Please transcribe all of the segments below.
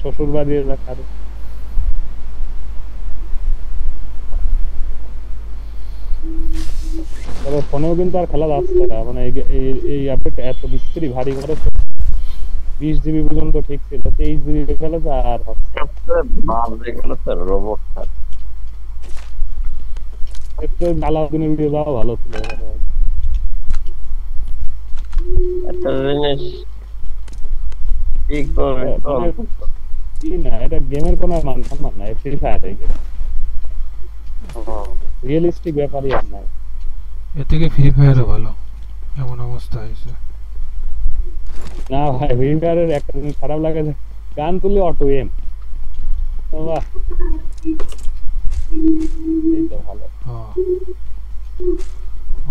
শ্বশুর বাড়ি এলাকার। তবে ফোনেও কিন্তু আর খেলা যাচ্ছে না, মানে এই আপডেট এত বিশ্রী ভারী করেছে। 20 জিবি পর্যন্ত ঠিক ছিল, 23 জিবি খেলে তো আর হচ্ছে না। সবচেয়ে বাজে গেল স্যার রোবটটা। একটু আলাউদ্দিনের ভিডিও যাওয়া ভালো ছিল মানে। একটা জিনিস কি করে মানে কি না, এটা গেমের কোনো মান সম্মান নাই, ফ্রি ফায়ার রিয়েলিস্টিক ব্যাপারই আর নাই। এর থেকে ফ্রি ফায়ারও ভালো, এমন অবস্থা হয়েছে। না ভাই, ফ্রি ফায়ারের একটা জিনিস খারাপ লাগে যে গান তুললে অটো এম। বাহ, এই তো ভালো।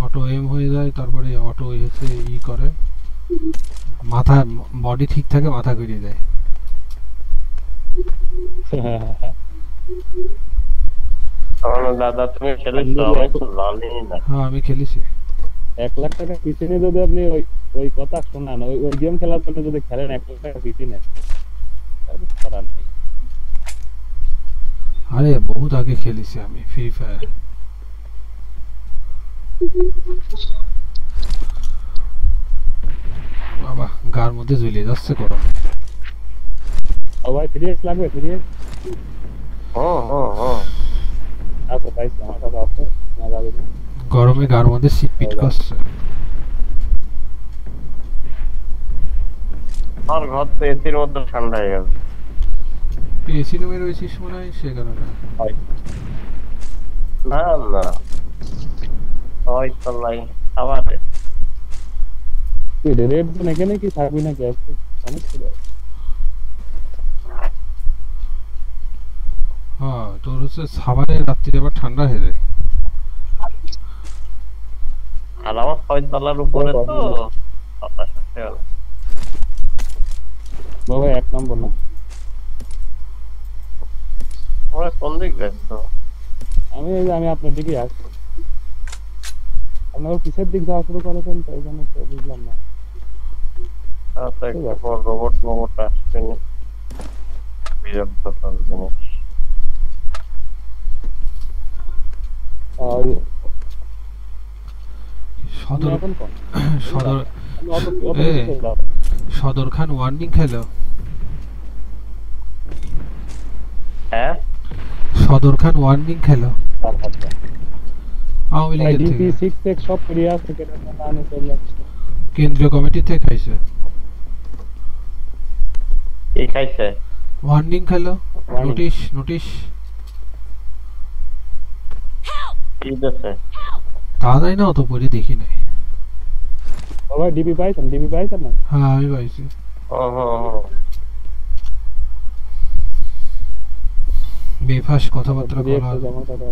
অটো এম হয়ে যায়, তারপরে অটো এসে করে মাথা, বডি ঠিক থাকে, মাথা ঘুরিয়ে দেয়। দাদা তুমি খেলেছো? আমি তো জানি না। হ্যাঁ আমি খেলেছি। 1 লাখ টাকা পিছনে যদি আপনি ওই ওই কথা শোনান, ওই ওই গেম খেলার জন্য যদি খেলেন 1 লাখ টাকা পিছনে, করার নেই। আরে বহুত আগে খেলেছি আমি ফ্রি ফায়ার। বাবা গার মধ্যে জ্বলে যাচ্ছে গরম। ও ভাই 3x লাগবে, 3x? আচ্ছা পাইছি, আমার কাছে আছে, না যাবে না। গরমে গার মধ্যে শীত করছে। আমার ঘর তো এসির মধ্যে ঠান্ডা হয়ে গেল। তুই এসি রুমে রয়েছিস মনে হয়, সে কারণে। না না, হয়তো লাই আবার তুই রেড জোন এখানে কি থাকবি নাকি আজকে? অনেক ছিল। হ্যাঁ তোর হচ্ছে সাভারে রাত্রিরে আবার ঠান্ডা হয়ে যায়। আর আমার 6 তলার উপরে তো বাতাস আসে গেল। বাবা 1 নম্বর না, আমরা কোন দিক যাচ্ছ? আমি আপনার দিকে আসছি। আপনার পিছের দিক যাওয়া শুরু করেছেন তো, এই জন্য তো বুঝলাম না। আচ্ছা একটু পর রোবট মোবট আসবে না, বিরক্ত কর জিনিস। আর সদর এখন কোন সদর অত অত এ, কিছু দাও। সদর খান ওয়ার্নিং খেলো। হ্যাঁ সদর খান ওয়ার্নিং খেলো আওয়ামী ভাই লীগের ডিপি থেকে। 6 সব ক্লিয়ার থেকে না আনে চলে যাচ্ছে। কেন্দ্রীয় কমিটি থেকে খাইছে। কি খাইছে? ওয়ার্নিং খেলো, Warning। Notice notice. কি দিছে? তা যায় না, অত পরে দেখি নাই। বাবা ডিপি পাইছেন না? হ্যাঁ আমি পাইছি। বেফাস কথাবার্তা বলা। আমার কথা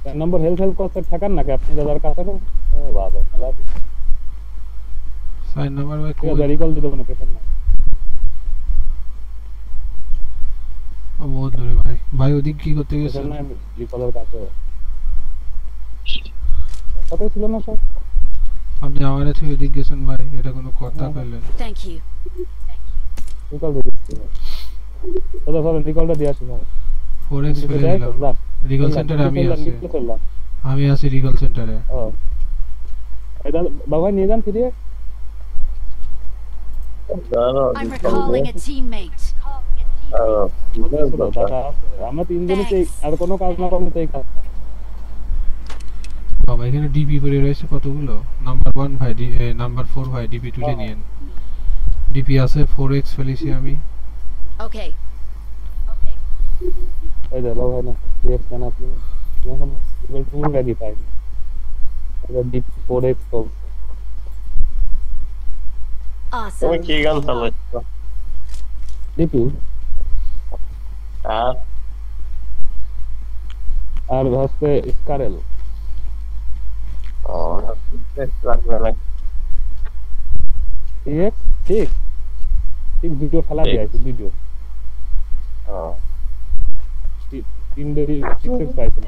4 নম্বর হেলথ কস্টের থাকার নাকি আপনি দাদার কাছে না? ও বাবা খেলা 4 নাম্বার ভাই কই? রিকল দিতে কোনো পেছন না। বহুত দূরে ভাই। ভাই ওদিক কি করতে গেছে? পেছন না, রিকলের কাছে কত ছিল না সব? আপনি আমার কাছে ওদিক গেছেন ভাই, এটা কোনো কথা কইলেন? Thank you. রিকল দিচ্ছি দাদা, চলো রিকলটা দিয়ে আসি ভাই। 4x ফেলে দিলাম। রিকল সেন্টারে আমি আছি। আমি আছি রিকল সেন্টারে। ও এই দাদা বাবা নিয়ে যান ফিরে। I'm recalling a teammate. দাদা আমরা তিনজনই আর কোনো কাজ না করলে তো এই কাজ। বাবা এখানে ডিপি করে রয়েছে কতগুলো। নাম্বার 1 ভাই, নাম্বার 4 ভাই ডিপি তুলে নিয়েন। ডিপি আছে, 4x ফেলেছি আমি। Okay. এই দাদা ভাই না দেখছেন আপনি, এখন লেভেল 2 রেডি পাইনি। এটা ডিপ 4x তো তুমি Awesome. কি গান চালাচ্ছ? ডিপি আর আর হচ্ছে স্কারেল। লাগবে না? ঠিক ভিডিও খেলা দিয়েছে ভিডিও। তিনটে 6x পাইছিল।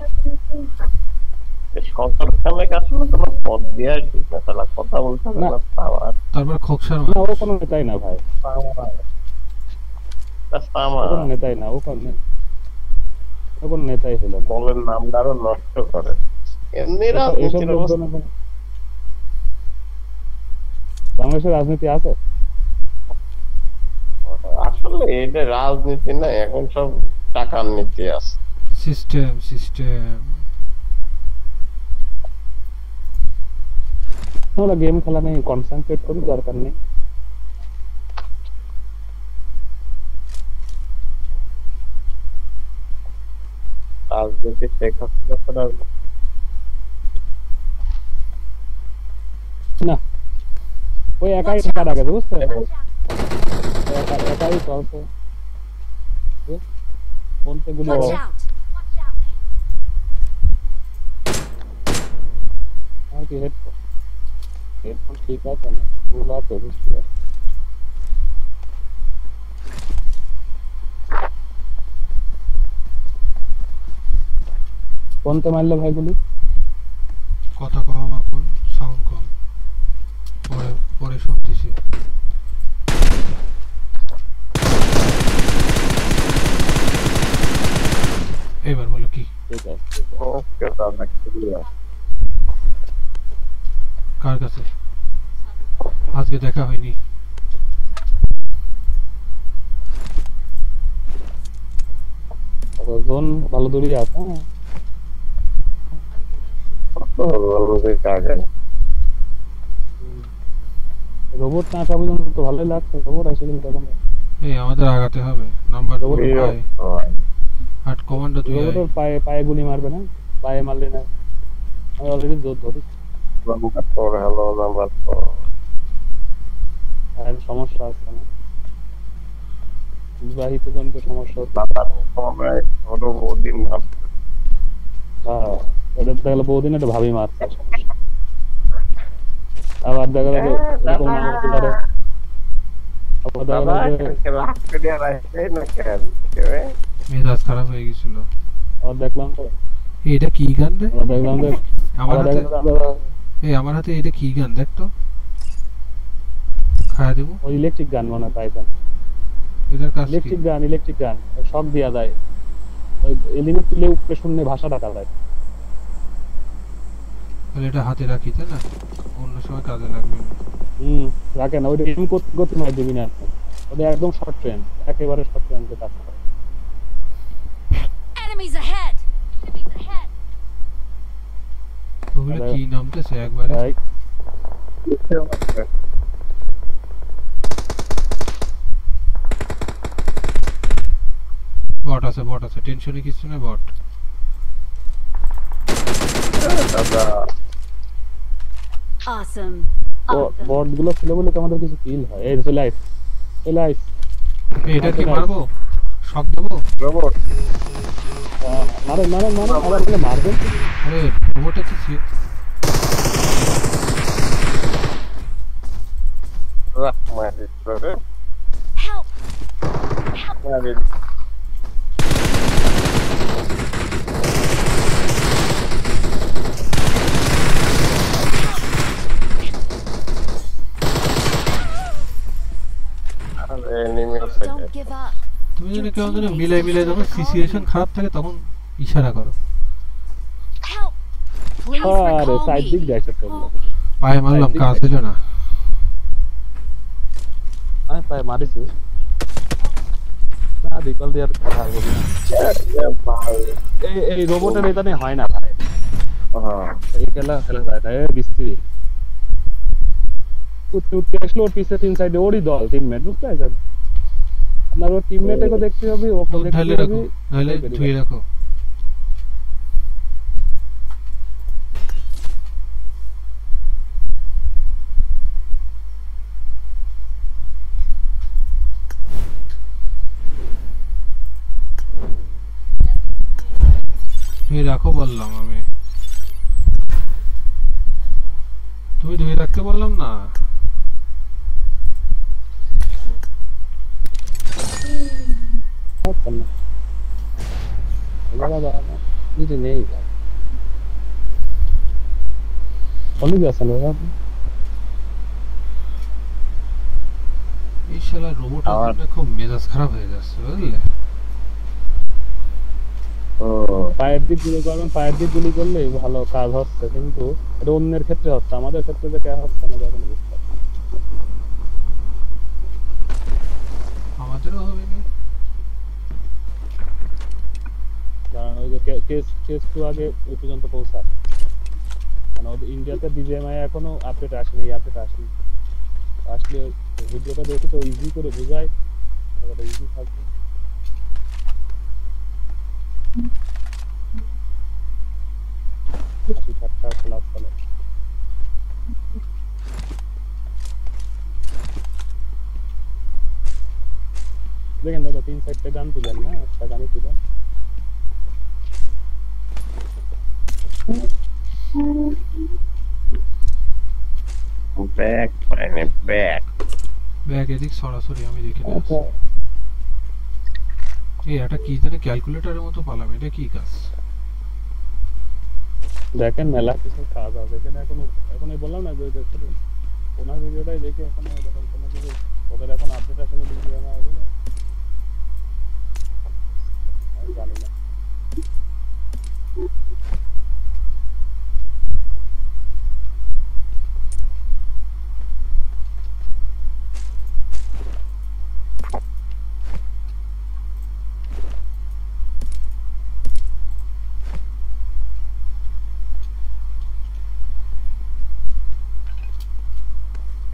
সতর্কখানে আসলে কোনো পদ দিয়ে ঠিক না, তাহলে কথা বলতে হবে না। না, পাওয়ার তারপর খোকসার না ও কোনো নেতাই না ভাই, ও কোনো নেতাই না, ও কোনো নেতাই হলো না। দলের নামটা আরো নষ্ট করে এমনি এসব রাজনীতির অবস্থা। লোকজন বাংলাদেশের রাজনীতি আছে। আসলে এটা রাজনীতি না, এখন সব টাকার নীতি আছে। সিস্টেম আমরা গেম খেলা নেই, কনসেন্ট্রেট করি, দরকার নেই। রাজনীতি শেখ হাসিনা করার না, ওই একাই টাকা ডাকে, বুঝতে একাই চলছে, বলতে গুলো Watch out! আর কি হেডফোন ঠিক আছে না, পুরো আছে বুঝতে পারছি। কোনতে মারলো ভাইগুলি? কথা কম, এখন সাউন্ড কম, পরে পরে শুনতেছি। এবার বলো কি? ঠিক আছে, ঠিক আছে। ওকে দাদা, ক্লিয়ার। কার কাছে? আজকে দেখা হয়নি। জোন ভালো দূরে আছে, হ্যাঁ। রোবট না আসা পর্যন্ত তো ভালোই লাগছে, রোবট এসে গেলে তখন এই আমাদের আগাতে হবে, নাম্বার রোবট আট কমান্ডো তুই আয়। রোবটের পায়ে পায়ে গুলি মারবে না, পায়ে মারলে না, আমি অলরেডি জোর ধরি। হ্যালো নাম্বার আর সমস্যা আছে না, বিবাহিত জনিত সমস্যা হচ্ছে। বহুদিন ভাবছে হ্যাঁ, ওদের দেখা গেলো বহুদিন একটা ভাবি মারছে, সমস্যা। আবার দেখা গেলো এরকম না হতে পারে, আবার দেখা গেলো যে মেজাজ খারাপ হয়ে গেছিল। আবার দেখলাম তো, এটা কি গান রে? আবার দেখলাম যে আমার আবার হাতে, দেখা গেলো এই আমার হাতে এটা কি গান দেখ তো, খায়া দেবো। ওই ইলেকট্রিক গান মনে হয় পাইছেন, এটার কাজ কি? ইলেকট্রিক গান শক দেওয়া যায়, ওই এলিমেন্ট তুলে উপরে শূন্য ভাষা ডাকা যায়। তাহলে এটা হাতে রাখি, তাই না? অন্য সময় কাজে লাগবে না। রাখে না, ওইটা এম গতি মার দিবি না, ওটা একদম শর্ট ট্রেন, একেবারে শর্ট ট্রেনকে কাজ করে। Enemies ahead! Enemies ahead! ওগুলো কি নামতেছে একবারে? তাই বট আছে, টেনশনে কিছু না, বট। দাদা Awesome. বট গুলো ছিল বলে তো আমাদের কিছু কিল হয়। এই চলে আইস, চলে আইস। এটা কি মারবো? শক দেবো? রোবট মারেন মারেন মারেন, আবার বলে মারবেন। আরে রোবটটা কি ছিল? রাখ মারিস রে Help! মারিস। Don't give up. তুমি যদি কেমন যেন মিলাই যখন সিচুয়েশন খারাপ থাকে তখন ইশারা করো। Help! Please আরে recall সাইড দিক me. দেখে তো, পায়ে মারলাম, কাজ দিল না। হ্যাঁ পায়ে মারিছি না, রিকল দিয়ে আর কথা বলি না। এই রোবটের এটা নিয়ে হয় না ভাই, এই খেলা যায় না, বিস্ত্রি উঠতে আসলো ওর পিছে তিন সাইডে ওরই দল টিমমেট, বুঝতে পারছেন? আপনার ওর টিমমেটকে দেখতে হবে, ওকে দেখতে ঢালে হবে, রাখো, নাহলে ধুয়ে রাখো। ধুয়ে রাখো বললাম আমি, তুমি ধুয়ে রাখতে বললাম না। না নিজে নেই অনেক আছে না বাবা। এই শালা রোবটের আমার- জন্য খুব মেজাজ খারাপ হয়ে যাচ্ছে বুঝলে। ও পায়ের দিক গুলি করবেন, পায়ের দিক গুলি করলে ভালো কাজ হচ্ছে, কিন্তু এটা অন্যের ক্ষেত্রে হচ্ছে, আমাদের ক্ষেত্রে যে কে হচ্ছে না এখন বুঝতে পারছি না। আমাদেরও হবে না। কারণ ওই যে কেস টু আগে ওই পর্যন্ত পৌঁছায়, মানে ওদের ইন্ডিয়াতে বিজিএমআই এখনো আপডেট আসেনি, এই আপডেট আসেনি। আসলে ভিডিওটা দেখে তো ইজি করে বোঝায়, তাহলে ইজি থাকবে। হাসি ঠাট্টা ক্লাস চলে। দেখেন দাদা 3-4টা গান তুলেন না, একটা গানই তুলেন। ব্যাক মানে ব্যাক ব্যাগ এদিক সরাসরি আমি দেখে নিয়ে আসছি। এই একটা কি জানি ক্যালকুলেটরের মতো পালাম, এটা কি কাজ? দেখেন মেলা কিছু কাজ আছে এখানে, এখন বললাম না যে ওই দেখতে ওনার ভিডিওটাই দেখে এখন এরকম কোনো কিছু ওদের এখন আপডেট আসলে দিদি আমার বলে আমি জানি না।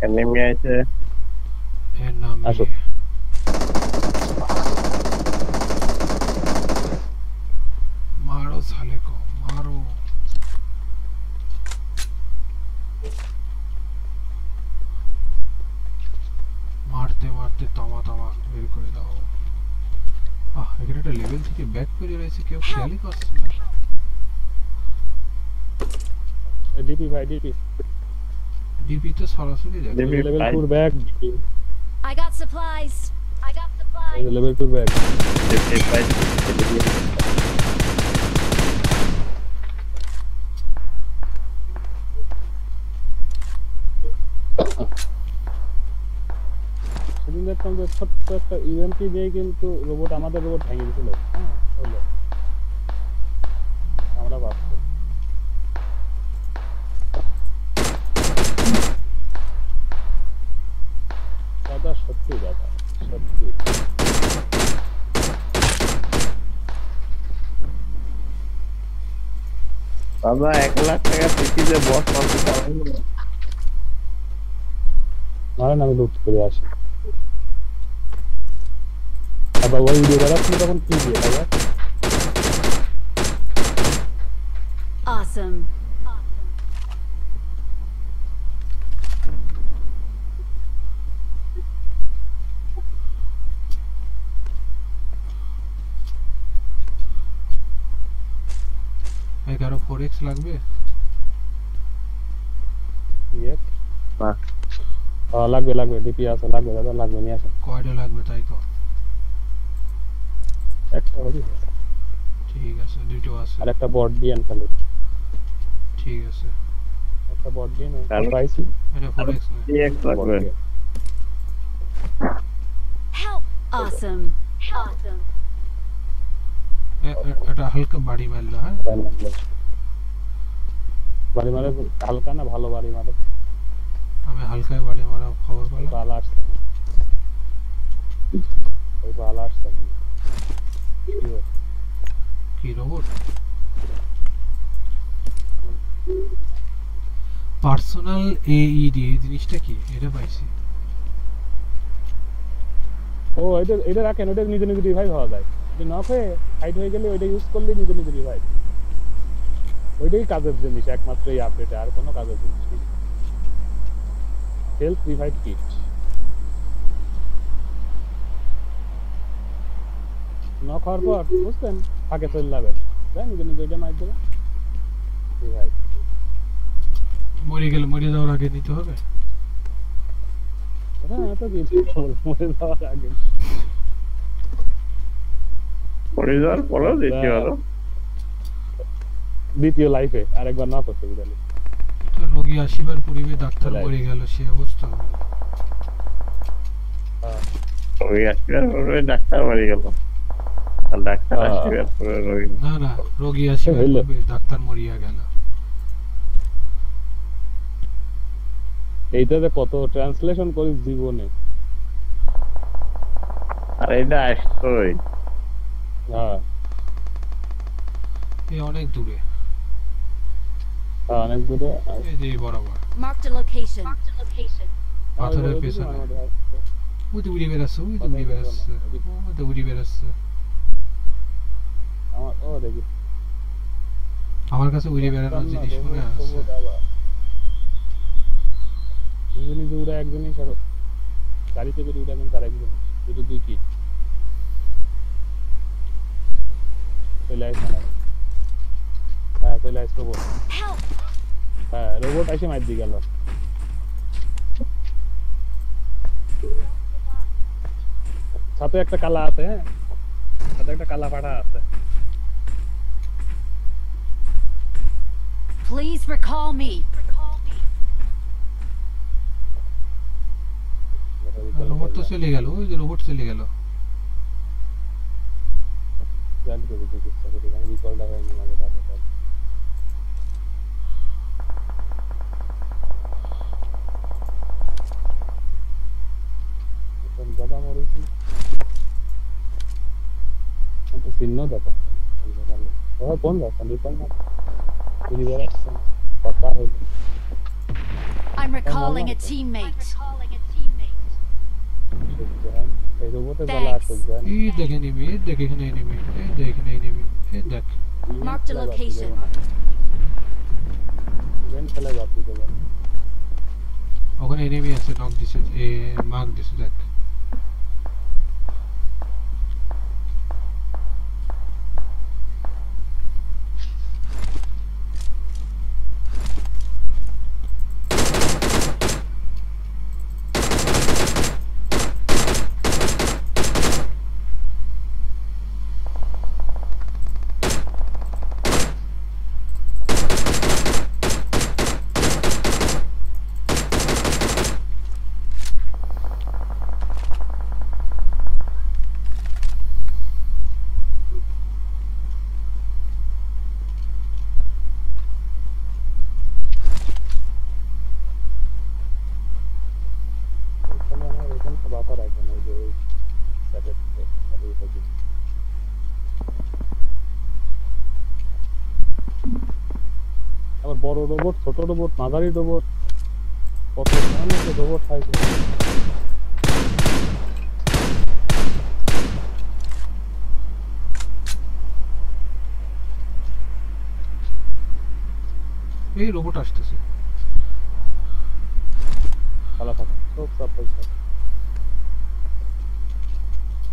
এনিমি আছে এর নাম আসো। মারো সালে কো মারো। মারতে মারতে তামা তামা বের করে দাও। এখানে একটা লেভেল থেকে ব্যাক করে রয়েছে, কেউ খেয়ালই করছে না। ডিপি ভাই ডিপি ডিপি তো সরাসরি যাবে। DP লেভেল ভাই। 4 bag, I got supplies. I got supplies. Level 4 bag. দেখতে পাই সেদিন দেখলাম যে ছোট্ট একটা ইভেন্টই দিয়ে কিন্তু রোবট, আমাদের রোবট ভেঙে দিয়েছিল। হ্যাঁ হলো, আমরা ভাবছি দাদা, সত্যি দাদা সত্যি। দাদা 1 লাখ টাকা পিসিতে বস মারতে পারবেন না। মারেন, আমি লুট করে আসি। আবার ওই ভিডিও দেখাচ্ছিল তখন কি দিয়ে দাদা? Awesome. কারো 4x লাগবে? ইয়ে না লাগবে লাগবে, ডিপি আছে, লাগবে দাদা, লাগবে, নিয়ে আসেন। কয়টা লাগবে তাই তো? একটা হলি ঠিক আছে, দুটো আছে। আর একটা বট দিয়ে খালি, ঠিক আছে, একটা বট দিয়ে তাহলে- পাইছি। এটা 4x না। DX লাগবে Help. Awesome. Awesome. এটা হালকা বাড়ি মারলো। হ্যাঁ, বাড়ি মারে হালকা না, ভালো বাড়ি মারে। আমি হালকায় বাড়ি মারা খবর পেলাম। বাল আসছে না, ওই বাল আসছে না। কি হলো? কি রোবট? পার্সোনাল AED এই জিনিসটা কি? এটা পাইছি। ও এটা রাখেন, ওটা নিজে নিজে রিভাইভ হওয়া যায়। যদি নক হয়ে হাইড হয়ে গেলে ওইটা ইউজ করলে নিজে নিজে রিভাইভ। ওইটাই কাজের জিনিস একমাত্র এই আপডেটে, আর কোনো কাজের জিনিস নেই। Self revive kit. নক হওয়ার পর বুঝছেন ফাঁকে চলে যাবে, তাই নিজে নিজে ওইটা মার দেবে রিভাইভ। মরে গেলে মরে যাওয়ার আগে নিতে হবে। হ্যাঁ তো কি মরে যাওয়ার আগে। পরে যাওয়ার পরেও দিতে পারো। দ্বিতীয় লাইফে আরেকবার না করতে বিদালি। এটা রোগী আসিবার পূর্বে ডাক্তার চলে মরে গেল সে অবস্থা হলো। ওই আসিবার পরে ডাক্তার মারি গেল আর ডাক্তার আসিবার পরে রোগী না না রোগী আসিবার হইলো। পূর্বে ডাক্তার মরিয়া গেল। এইটাতে কত ট্রান্সলেশন করি জীবনে। আর এটা আসতোই হ্যাঁ এই অনেক দূরে, অনেক দূরে। এই যে বরাবর Marked a location. পাথরের পেছনে। ওই তো উড়ি বেড়াচ্ছে, ওই তো উড়ি বেড়াচ্ছে, ওই তো উড়ি বেড়াচ্ছে। আমার ও দেখি আমার কাছে উড়ি বেড়ানোর জিনিস মনে আছে। নিজে নিজে উড়ে একজনই সারা গাড়িতে করে উড়াবেন তার একজন দুটো দুই কি চলে আসে না। হ্যাঁ চলে আসে রোবট। Help! হ্যাঁ রোবট এসে মার দিয়ে গেল। সাথে একটা কালা আছে, হ্যাঁ সাথে একটা কালা পাঠা আছে। Please recall me. রোবট তো চলে গেল, ওই যে রোবট চলে গেল। যাক দেখি চেষ্টা করি, আমি রিকলটা হয়নি মাঝে তারপর দাদা মরেছি তো চিহ্ন দাদা কোন রাস্তা রিকল না কথা হইল। I'm recalling a teammate. এই রোবটের জ্বালা আসুক জানি। এই দেখে নিবি, এই দেখে এখানে নিবি, এই দেখ এখানে নিবি, এই দেখ। Marked a location. ইভেন্ট খেলা বাকি দেবেন। ওখানে এনিমি আছে, নক দিছে, এ মার্ক দিছে দেখ। এখানে আমার এখানে তো বাতা রাখবে না, ওই যে ওই স্যাটের সাথে হবে। আবার বড় রোবট, ছোট রোবট, মাঝারি রোবট, কত ধরনের যে রোবট থাকে। এই রোবট আসতেছে। কালা ফাঁকা সব সব পয়সা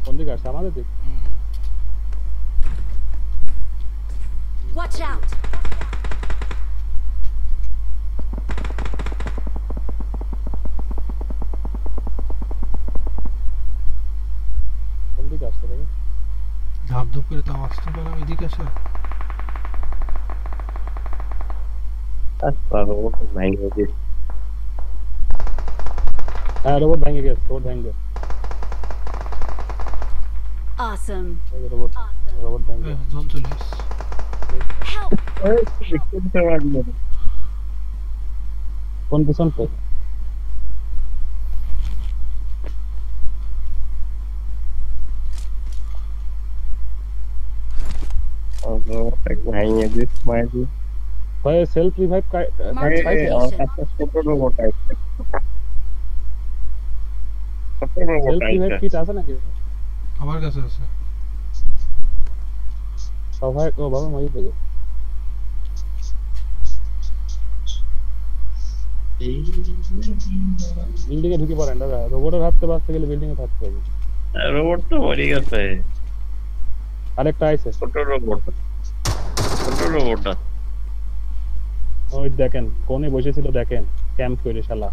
কোন দিকে আসছে? আমাদের দিক। Watch out! কোন দিকে আসছে দেখে? ধাপ ধুপ করে তো আওয়াজ তো পেলাম, এদিকে আসে। আচ্ছা রোবট ভেঙে গেছে হ্যাঁ রোবট ভেঙে গেছে, রোবট ভেঙে গেছে। Awesome. রোবট রোবট ভেঙে গেছে। জোন চলে আসছে। Help! দেখতে পারলো কোন পিছন তো? রোবট ভেঙে দিস মারি ভাই সেলফ রিভাইভ পাইছে? আমার কাছে ছোট রোবট আছে ছোট রোবট সেলফ রিভাইভ আছে কিট আছে নাকি? আমার কাছে আছে। সবাই ও বাবা মই দেবে। বিল্ডিং এ ঢুকে পড়েন দাদা, রোবটের হাতে বাঁচতে গেলে বিল্ডিং এ থাকতে হবে। রোবট তো মরে গেছে আরেকটা আইছে, ছোট রোবট ওই দেখেন কোণে বসেছিল, দেখেন ক্যাম্প করে শালা।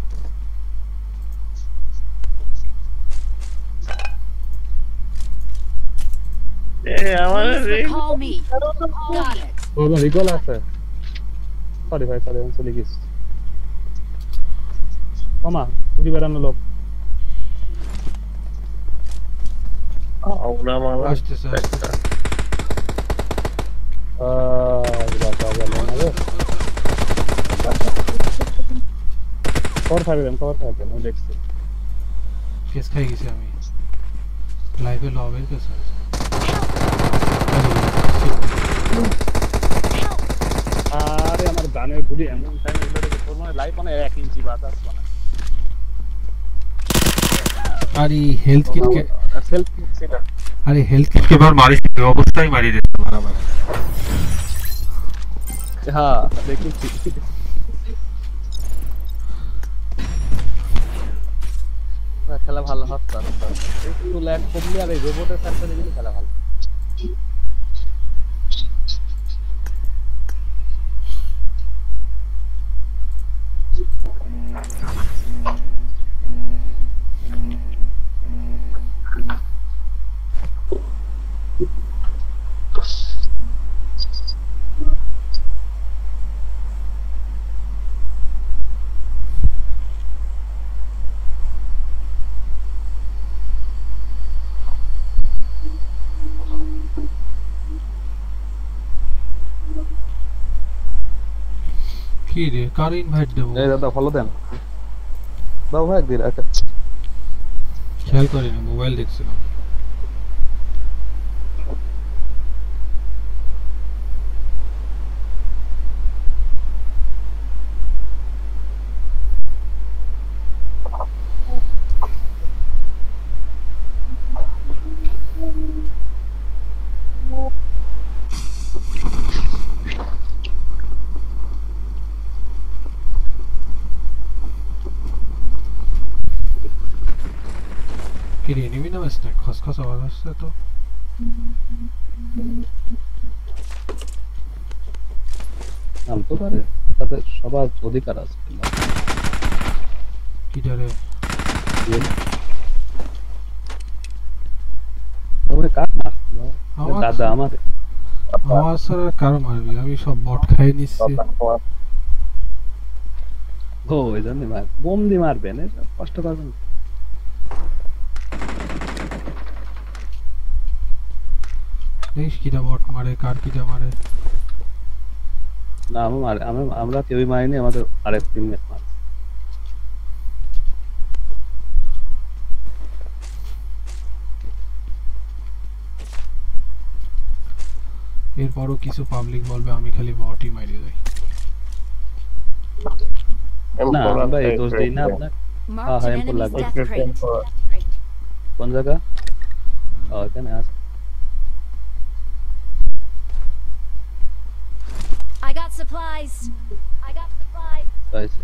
Please recall me. Got it. Or recall আছে। সরি ভাই, সরি আমি চলে গেছি। কমা ঘুরি বেড়ানো লোক ওরা মারা আসতেছে আসতেছে বাবা গেল না রে কভার থাকবেন আমি দেখছি কেস খাই গেছি আমি লাইভে লবের কেস আছে আরে আমার গানের গুলি এমন টাইমে উঠে গেছে তোর মানে লাইফ মানে 1 ইঞ্চি বাদ আসছে না আরে হেলথ কিট কে সেলফ ছিল আরে হেলথ কিট কে বার মারিস নি অবস্থায় মারি দিতে মারামার হ্যাঁ দেখেছি খেলা ভালো হচ্ছে একটু ল্যাগ কমলে আর এই রোবটের ফ্যাক্টরি গুলো খেলা ভালো কি রে কার ইনভাইট দেব এই দাদা ফলো দেন দাও ভাই একদিন একটা খেয়াল করিনি মোবাইল দেখছিলাম কি রে এনিমি নামে স্ন্যাক খসখস আওয়াজ আসছে তো নামতে পারে তাতে সবার অধিকার আছে কি রে তবে কার মার আমার দাদা আমার আমার স্যার কার মারবি আমি সব বট খাই নিচ্ছি ও এই জন্য মার বোম দিয়ে মারবেন এসব কষ্ট করবেন দেখিস কিটা বট মারে কার কিটা মারে না আমরা কেউই মারিনি আমাদের আরেক টিমমেট মার এরপরও কিছু পাবলিক বলবে আমি খালি বটই মারি যাই না আমরা এই দোষ দিই না আপনার Marked हाँ, an इनको enemy's लगा। death crate. কোন জায়গা এখানে আছে I got supplies. I got supplies. পাইছে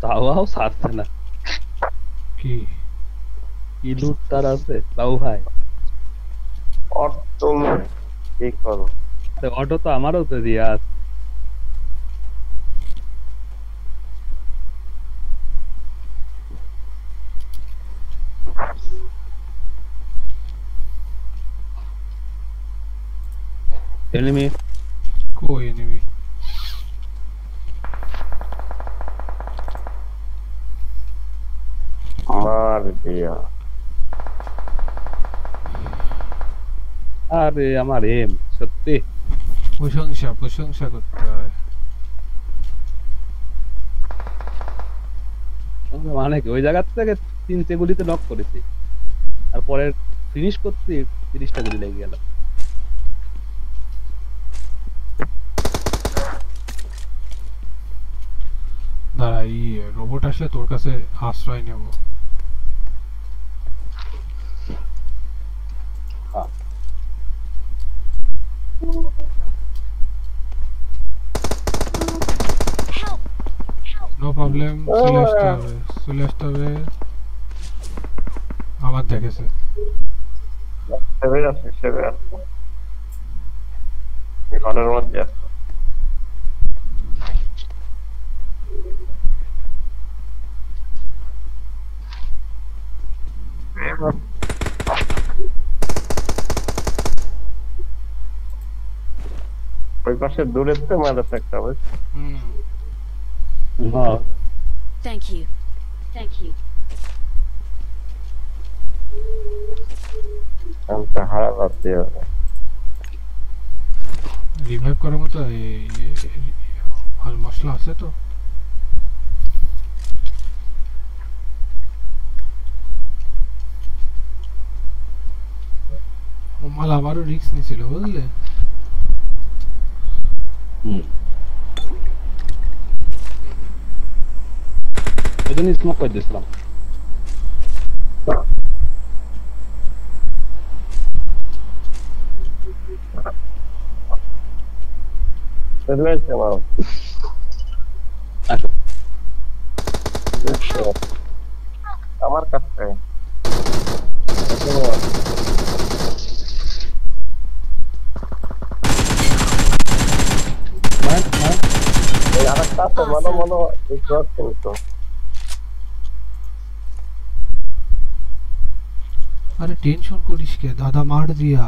তাও সারছে না কি কি লুট তার আছে বাবু ভাই অটো কি করো অটো তো আমারও তো দিয়া আছে enemy কই এনিমি মার দিয়া আরে আমার এম সত্যি প্রশংসা করতে হয় মানে কি ওই জায়গা থেকে 3টে গুলিতে নক করেছি আর পরে ফিনিশ করতে 30টা গুলি লেগে গেল দাঁড়া এই রোবট আসলে তোর কাছে আশ্রয় নেব Help! নো প্রবলেম চলে আসতে হবে আমার দেখেছে সেবে আছে ঘরের মধ্যে আছে ওই পাশে দূরের তো মারা একটা হবে। হুম হ্যাঁ Thank you. Thank you. আমি তো হারা পাচ্ছি হবে। রিভাইভ করার মতো আর মশলা আছে তো? ও মাল আমারও রিস্ক নিয়েছিল বুঝলে? ওই জন্য স্মোক করে দিয়েছিলাম। চলেছে মাল। আসো আমার কাছে এই আরেকটা আছে মনে মনে ক্রস কিন্তু আরে টেনশন করিস কে, দাদা মার দিয়া।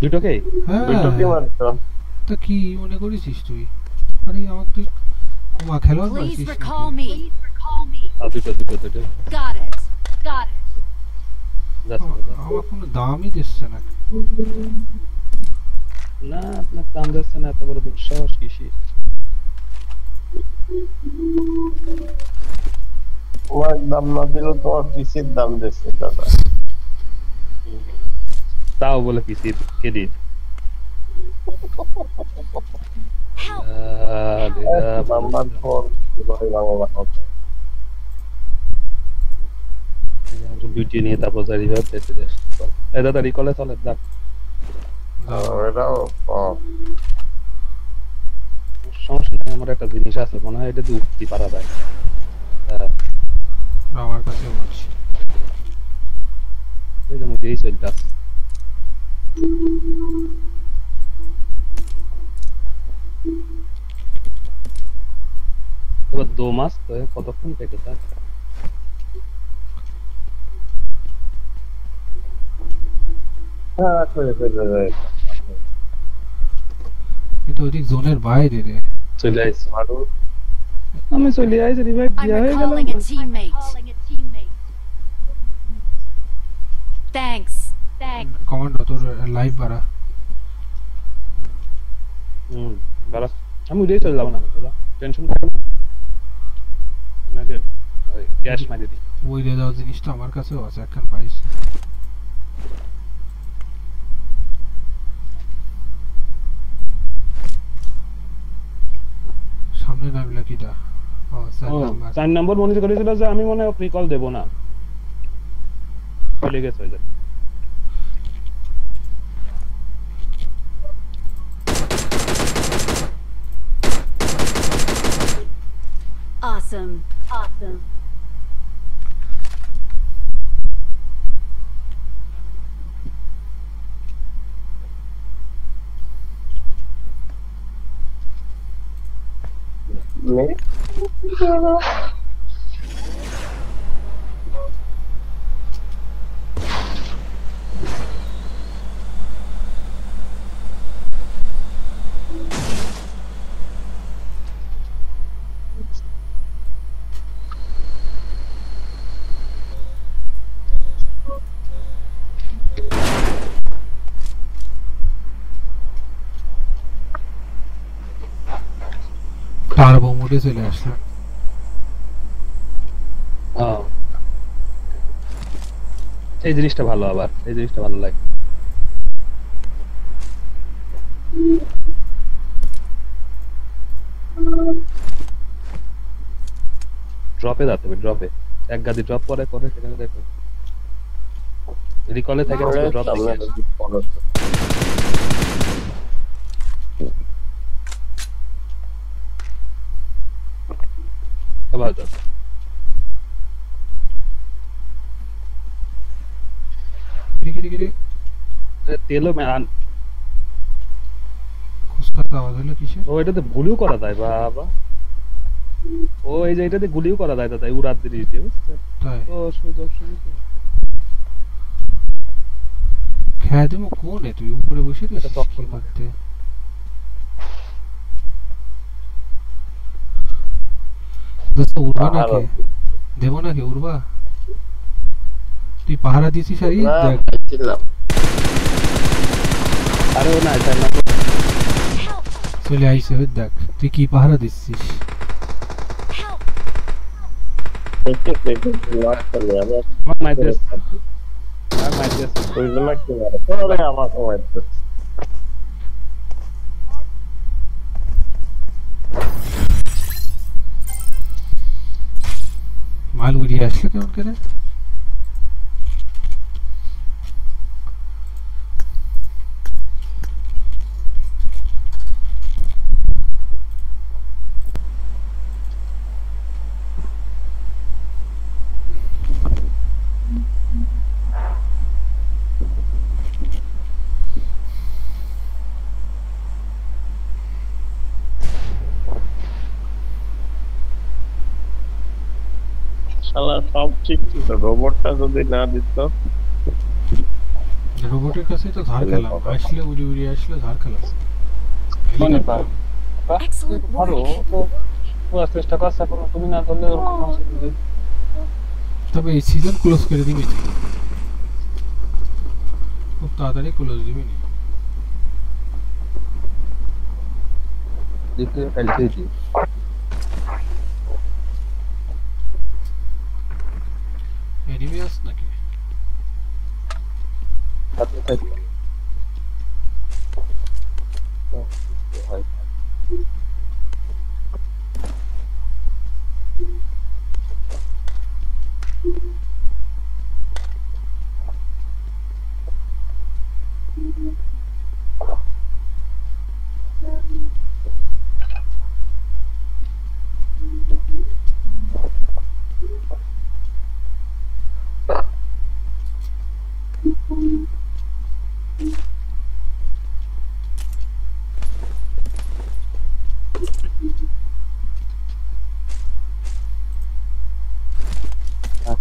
দুটোকেই হ্যাঁ দুটো কি মারছো? তা কি মনে করেছিস তুই? আরে আমার তুই কুমা খেলোয়াড় Please পাইছিস recall নাকি? me. Please recall me. দুটো Got it. Got it. আমার কোনো দামই দিচ্ছে না। না আপনার কাম দিচ্ছে না, এত বড় দুঃসাহস কিসি? তোমার দাম না দিলেও তোমার পিসির দাম দিচ্ছে দাদা। তাও বলে পিসি কে দিস? Help. নাম্বার 4 কিভাবে বাংলা হবে? দুইটি নিয়ে তারপর রিভাইভ পেতে দেশ। এই দাদা রিকলে চলে যাক। এটাও সমস্যা নেই, আমার একটা জিনিস আছে মনে হয় এটা দিয়ে উঠতে পারা যায়। আমার কাছেও বলছি। এই যেমন এই চলতে আছে। এবার 2 মাস তো কতক্ষণ থেকে স্যার? হ্যাঁ করে যায় কিন্তু ওদিক জোনের বাইরে রে। চলে আইছি আরো আমি চলে আইছি রিভাইভ I'm দিয়া হয়ে গেল। recalling a teammate. Thanks. Thanks. Commando তোর লাইভ বাড়া। বারা আমি উড়ে চলে যাব না দাদা, টেনশন করো না। আমাকে গ্যাস মারি দিই। ওই রে দাও জিনিসটা আমার কাছেও আছে, একখান পাইছি। সামনে নামলা কিটা? ও স্যার নাম্বার 4 নম্বর মনে করেছিল যে আমি মনে হয় রিকল দেব না, চলে গেছে ওই যে। Awesome. Awesome. মে টার্বো মোডে চলে আসলো। এই জিনিসটা ভালো, আবার এই জিনিসটা ভালো লাগে। ড্রপে যেতে হবে, ড্রপে এক গাদি ড্রপ করে করে সেখানে দেখো রিকলে থেকে ড্রপ সামনে দেখে ফলো আবার যাও। গিরি তেলও খুসকাতে আওয়াজ হলো কিসের? ও এটাতে ভুলও করা যায় বাবা। ও এই যে এটাতে গুলিও করা যায় দাদা, উড়ার দৃষ্টি বুঝছেন? তাই তো সুযোগ সুবিধা খেয়ে দেবো কোনে তুই উপরে বসে এটা রয়েছিস চক্কর কি মারে। করতে দোস্ত উড়বা পাহাড় নাকি আছে। দেবো নাকি উড়বা তুই পাহারা দিছিস আর না, দেখ পাইছিলাম। আরে ও না চাই না Help! চলে আইসে ওই দেখ তুই কি পাহারা দিচ্ছিস Help! একটু একটু লস করলে আমি আমার মাইদ্রেস আর মাইদ্রেস ওই জন্য কি মারে পরে আমার সময় দিচ্ছে। মাল উড়িয়ে আসলো কেমন করে শালা সব ঠিক ছিল, রোবটটা যদি না দিত রোবটের কাছে তো ধার তাহলে খেলাম বাবা। আসলে উড়ি উড়ি আসলে ধার খেলাম মানে হেলিকপ্টার। Excellent ধরো work. তো পুরো চেষ্টা করছে এখন তুমি না ধরলে ওরকম অসুবিধা নেই। তবে এই সিজন ক্লোজ করে দিবি না। খুব তাড়াতাড়ি ক্লোজ দিবি না দেখতে কালকেই দিই এনিমি আস নাকি সাথে থাকবে তো হয়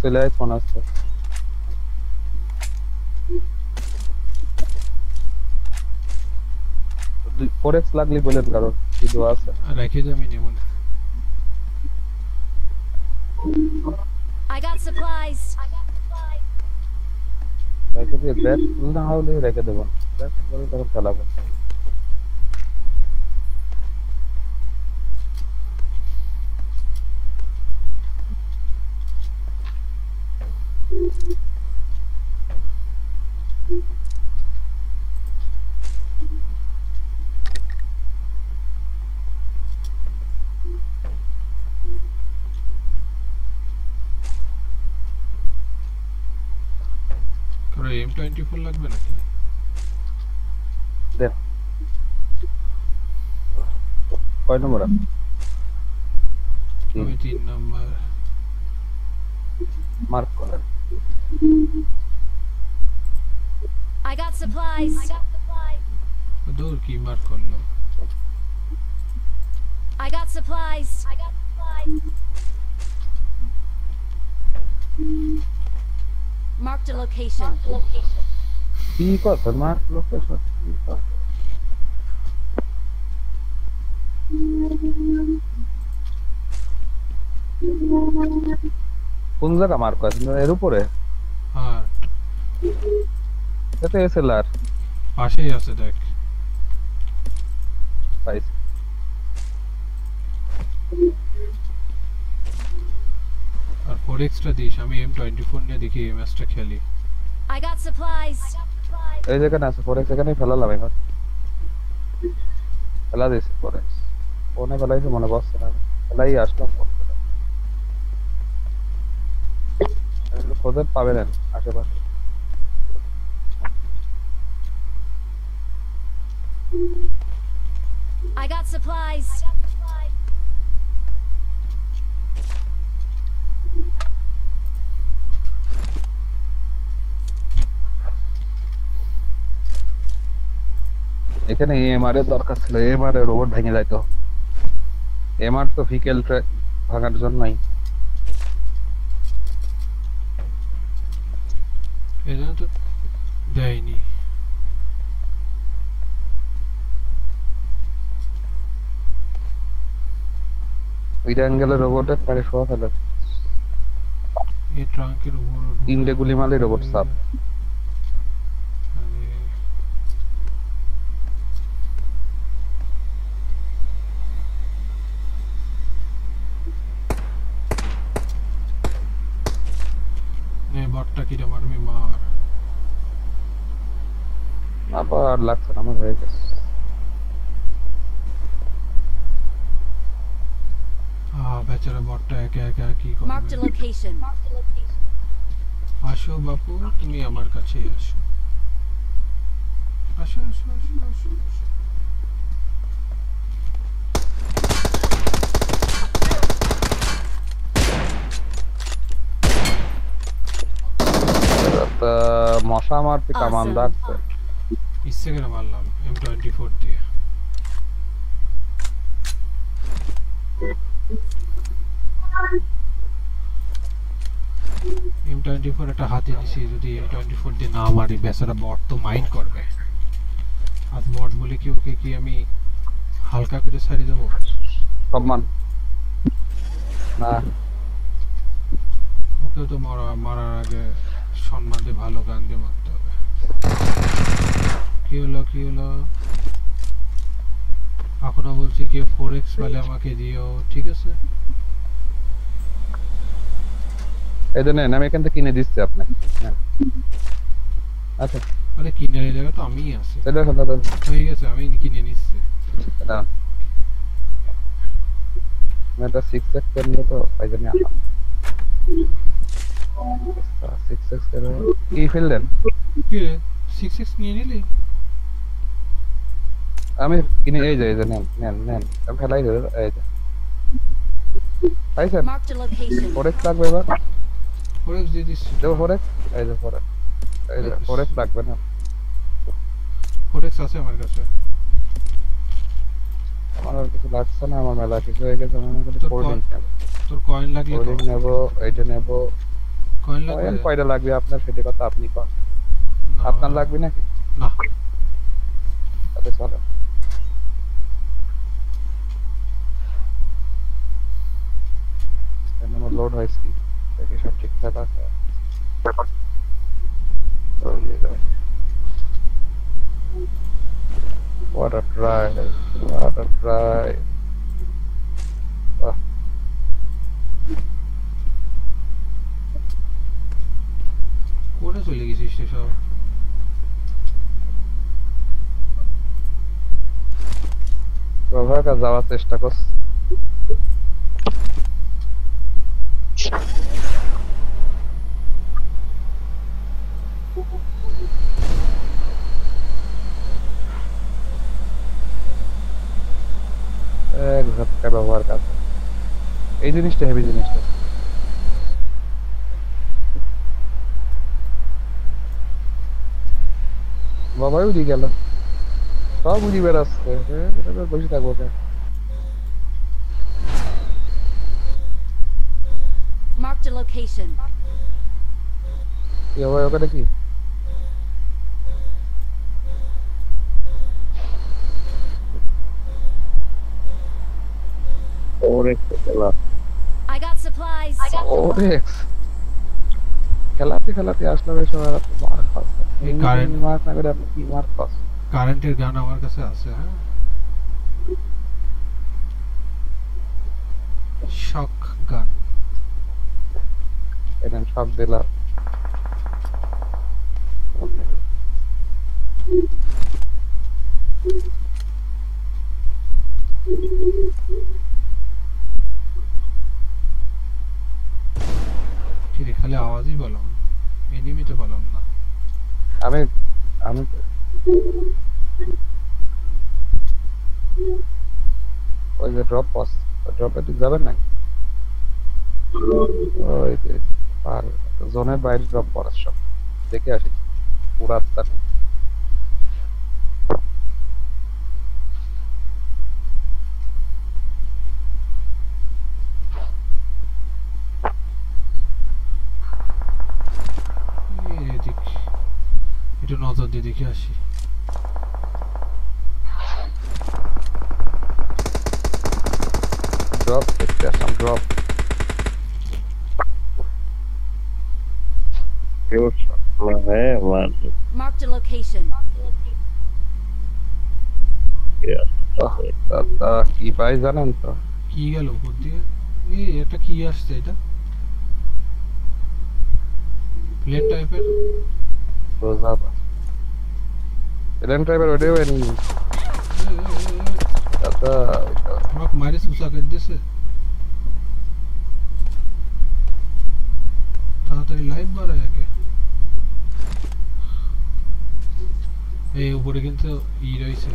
চলে আয় ফোন আসছে 4x লাগলে বলেন কারণ ভিডিও আছে রেখে দে আমি নেব না I got supplies. রেখে দিয়ে ব্যাট না হলে রেখে দেবো ব্যাট করে তখন চালাবো কারণ M24 লাগবে নাকি দেখ কয় নম্বর আমি 3 নাম্বার মার্ক করেন I got supplies. দূর কি মার্ক করলাম I got supplies. Marked a location. কি কথা মার্ক লোকেশন কোন জায়গা মার্ক আছে এর উপরে হ্যাঁ এতে এসএলআর পাশেই আছে দেখ পাইছি আর 4x টা দিস আমি M24 নিয়ে দেখি এই ম্যাচটা খেলি I got supplies. এই যেখানে আছে 4x এখানেই ফেলালাম এখন ফেলা দিয়েছি 4x ফোনে ফেলাইছি মনে বসছে না ফেলাই আসলাম খোঁজের পাবেন আশেপাশে I got supplies. এখানে এমআর এর দরকার ছিল এমআর এর রোবট ভেঙে যাইতো এমআর তো ভিকেল ভাগার জন্যই। এজন্য তো দেয়নি। ওইটা অ্যাঙ্গেলের রোবটের পারে শোয়া ফেলে এই ট্রাঙ্কের উপর তিনটে গুলি মারলে রোবট সাপ। বটটা কিটা মারবি মার। আবার লাগছে না, আমার হয়ে গেছে। বেচারা বটটা একা একা কি Marked a করবে। location. আসো বাপু, তুমি আমার কাছেই আসো। আসো আসো আসো আসো আসো। তা মশা মারতে কামান Awesome. ডাকছে। ইচ্ছে করে মারলাম M24 দিয়ে। M24 একটা হাতে নিছি, যদি M24 দিয়ে না মারি বেচারা বট তো মাইন্ড করবে। আজ বট বলে কি ওকে কি আমি হালকা করে ছাড়ি দেবো? সম্মান না, ওকেও তো মারার আগে সম্মান দিয়ে ভালো গান দিয়ে মারতে হবে। কি হলো কি হলো? এখনো বলছি কেউ 4x পেলে আমাকে দিও, ঠিক আছে? এই যে নেন, আমি এখান থেকে কিনে দিচ্ছি আপনাকে। নেন। আচ্ছা আরে কিনে এই জায়গা তো আমিই আছি। সেটা কথা হয়ে গেছে, আমি কিনে নিচ্ছি। দাঁড়ান, আমি একটা 6x কিনবো তো ওই জন্য আনলাম। 6x করে কি ফেললেন? কি রে 6x নিয়ে নিলি? আমি কিনে এই যে নেন নেন নেন, আমি ফেলাই দেবো। এই যে পাইছেন? Marked a location. 4x লাগবে এবার, 4x দিয়ে দিচ্ছি। দেবো 4x। এই যে 4x, এই যে 4x লাগবে না? 4x আছে আমার কাছে। আমার আর কিছু লাগছে না, আমার মেলা কিছু হয়ে গেছে। আমি খালি তোর কোডিং নেব, তোর কয়েন লাগলে তো কোডিং নেব, এইটা নেব। কয়েন লাগবে? কয়েন কয়টা লাগবে আপনার, সেটা কথা আপনি কন। না, আপনার লাগবে নাকি? না। তাহলে চলো। আমার লোড হয়েছে কি, দেখি সব ঠিকঠাক আছে। What a drive, what a drive. কোনে চলে গেছিস রে সব? প্রভার কাছে যাওয়ার চেষ্টা করছি। এক ঝটকা ব্যবহার কাছে, এই জিনিসটা হেভি জিনিসটা। বাবাই উড়ি গেল, সব উড়ি বেড়াচ্ছে। বসে থাকবো কেন? Marked a location. কি হবে ওখানে? কি I got supplies. ওরেক্স খেলাতে খেলাতে আসলাম, এই সময় আপনি মার খাচ্ছে। এই কারেন্ট মার না করে আপনি কি মার খাচ্ছে? কারেন্টের গান আমার কাছে আছে। হ্যাঁ, শক গান। এটা শক দিলাম। কি রে, খালি আওয়াজই বললাম, এনিমি তো বললাম না। আমি আমি ওই যে ড্রপ পাস, ড্রপে ঠিক যাবেন না? ওই যে আর জোনের বাইরে ড্রপ করার সব দেখে আসি পুরাত্তা। নজর দিয়ে দেখে আসি। ড্রপ দেখতে আসলাম, ড্রপ। কেউ না হ্যাঁ মান Marked a location. দাদা কি পাই জানেন তো? কি গেল উপর দিয়ে? এটা কি আসছে এটা? প্লেন টাইপের। রোজা এলেন ড্রাইভার ওইটাও এনিমি দাদা। আমাকে মারে সুসা করে দিয়েছে। তাড়াতাড়ি লাইভ বাড়ায় একে। এই উপরে কিন্তু রয়েছে।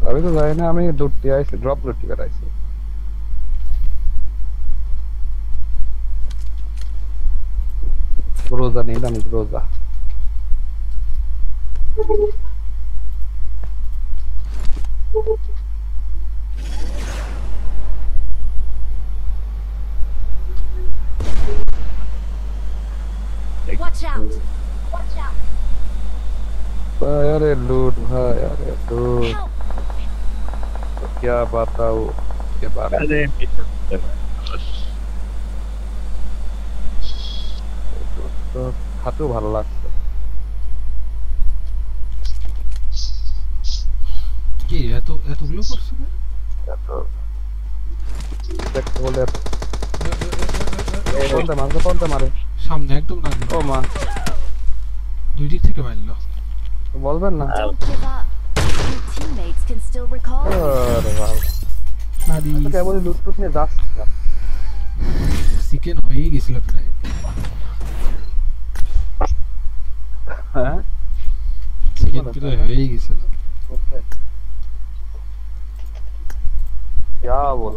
আমি তো জানি না, আমি লুটতে আইছি, ড্রপ লুটতে বেড়াইছি। গ্রোজা নিলাম, গ্রোজা। Watch out! Watch out! भाई अरे लूट, भाई अरे लूट, Help! तो क्या बताओ के बारे में। আরে তো খাতেও ভালো লাগছে। কি এতগুলো করছে না? এত দেখতে বলে এ, কোনটা মারে সামনে একদম না। ও মা, দুই দিক থেকে মারলো। বলবেন না? Don't give up. Your teammates can still recall you. আরে বাবা, কেবল লুট টুট নিয়ে যাচ্ছিলাম। চিকেন হয়ে গেছিল প্রায়। হ্যাঁ চিকেন প্রায় হয়ে গেছিল। क्या बोला।